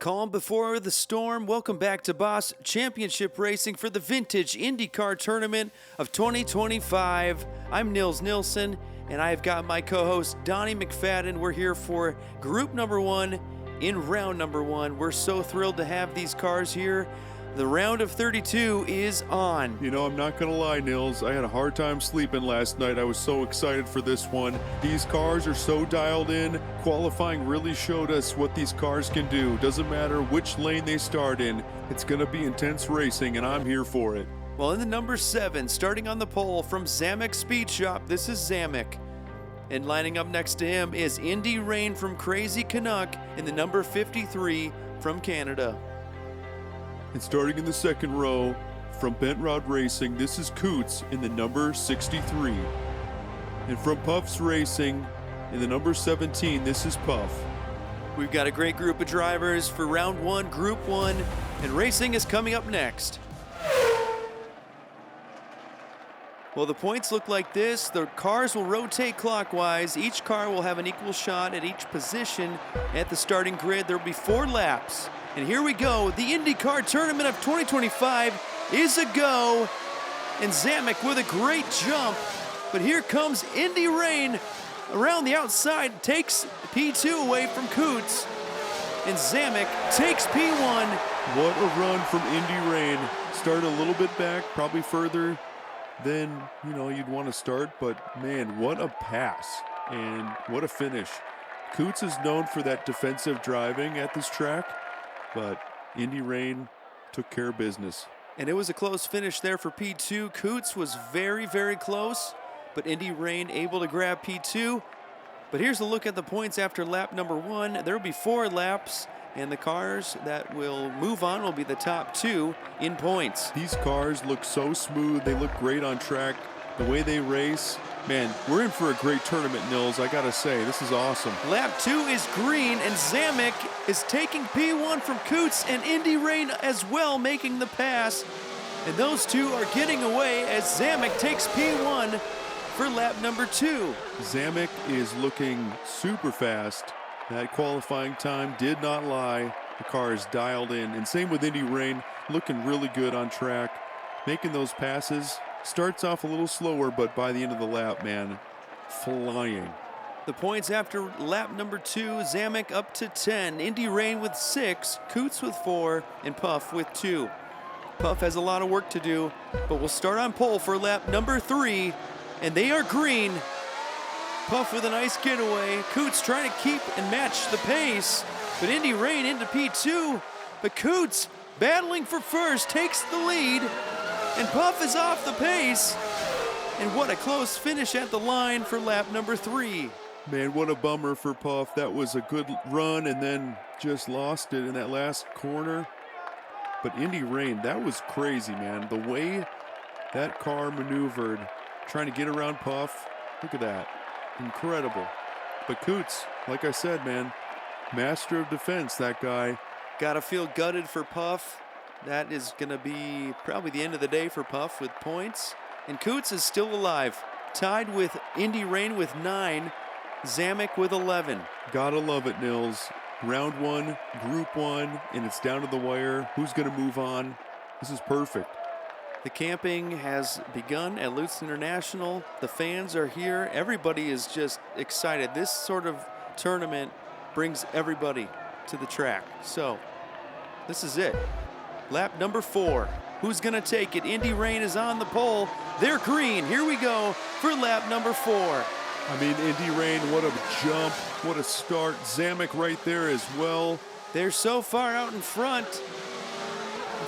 calm before the storm. Welcome back to Boss Championship Racing for the Vintage IndyCar Tournament of 2025. I'm Nils Nilsson, and I've got my co-host Donnie McFadden. We're here for group number one in round number one. We're so thrilled to have these cars here. The round of 32 is on. You know, I'm not going to lie, Nils. I had a hard time sleeping last night. I was so excited for this one. These cars are so dialed in. Qualifying really showed us what these cars can do. Doesn't matter which lane they start in. It's going to be intense racing, and I'm here for it. Well, in the number 7, starting on the pole from Zamek Speed Shop, this is Zamek. And lining up next to him is Indy Rain from Crazy Canuck in the number 53 from Canada. And starting in the second row, from Bent Rod Racing, this is Coots in the number 63. And from Puffs Racing, in the number 17, this is Puff. We've got a great group of drivers for round one, group one, and racing is coming up next. Well, the points look like this. The cars will rotate clockwise. Each car will have an equal shot at each position at the starting grid. There will be 4 laps. And here we go. The IndyCar Tournament of 2025 is a go. And Zamek with a great jump. But here comes Indy Rain around the outside, takes P2 away from Coots. And Zamek takes P1. What a run from Indy Rain. Started a little bit back, probably further than, you'd want to start. But, man, what a pass. And what a finish. Coots is known for that defensive driving at this track. But Indy Rain took care of business. And it was a close finish there for P2. Coots was very, very close, but Indy Rain able to grab P2. But here's a look at the points after lap number 1. There will be 4 laps, and the cars that will move on will be the top 2 in points. These cars look so smooth. They look great on track. The way they race, man, we're in for a great tournament, Nils. I gotta say, this is awesome. Lap 2 is green, and Zamek is taking P1 from Coots, and Indy Rain as well making the pass. And those two are getting away as Zamek takes P1 for lap number 2. Zamek is looking super fast. That qualifying time did not lie. The car is dialed in. And same with Indy Rain, looking really good on track, making those passes. Starts off a little slower, but by the end of the lap, man, flying. The points after lap number 2, Zamek up to 10, Indy Rain with 6, Coots with 4, and Puff with 2. Puff has a lot of work to do, but we'll start on pole for lap number 3, and they are green. Puff with a nice getaway. Coots trying to keep and match the pace, but Indy Rain into P2, but Coots battling for first takes the lead. And Puff is off the pace. And what a close finish at the line for lap number 3. Man, what a bummer for Puff. That was a good run and then just lost it in that last corner. But Indy Rain, that was crazy, man. The way that car maneuvered, trying to get around Puff. Look at that. Incredible. But Coots, like I said, man, master of defense, that guy. Gotta feel gutted for Puff. That is going to be probably the end of the day for Puff with points. And Coots is still alive, tied with Indy Rain with 9, Zamek with 11. Gotta love it, Nils. Round 1, Group 1, and it's down to the wire. Who's going to move on? This is perfect. The camping has begun at Lutz International. The fans are here. Everybody is just excited. This sort of tournament brings everybody to the track. So, this is it. Lap number 4. Who's going to take it? Indy Rain is on the pole. They're green. Here we go for lap number 4. I mean, Indy Rain, what a jump. What a start. Zamek right there as well. They're so far out in front.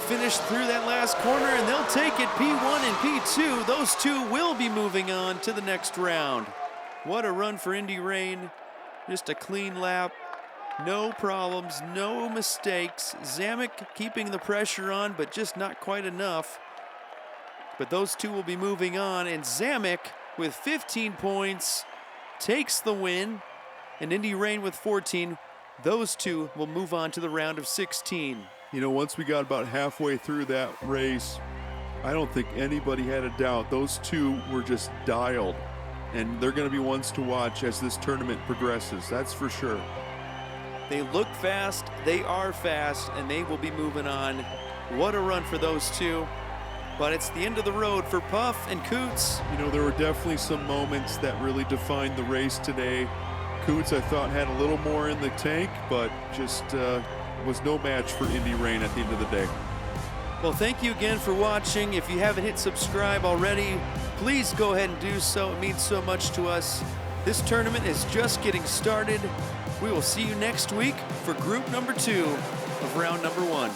Finish through that last corner, and they'll take it. P1 and P2. Those two will be moving on to the next round. What a run for Indy Rain. Just a clean lap. No problems, no mistakes. Zamek keeping the pressure on, but just not quite enough. But those two will be moving on, and Zamek with 15 points takes the win, and Indy Rain with 14. Those two will move on to the round of 16. You know, once we got about halfway through that race, I don't think anybody had a doubt. Those two were just dialed, and they're going to be ones to watch as this tournament progresses. That's for sure. They look fast, they are fast, and they will be moving on. What a run for those two. But it's the end of the road for Puff and Coots. You know, there were definitely some moments that really defined the race today. Coots, I thought, had a little more in the tank, but just was no match for Indy Rain at the end of the day. Well, thank you again for watching. If you haven't hit subscribe already, please go ahead and do so. It means so much to us. This tournament is just getting started. We will see you next week for group number 2 of round number 1.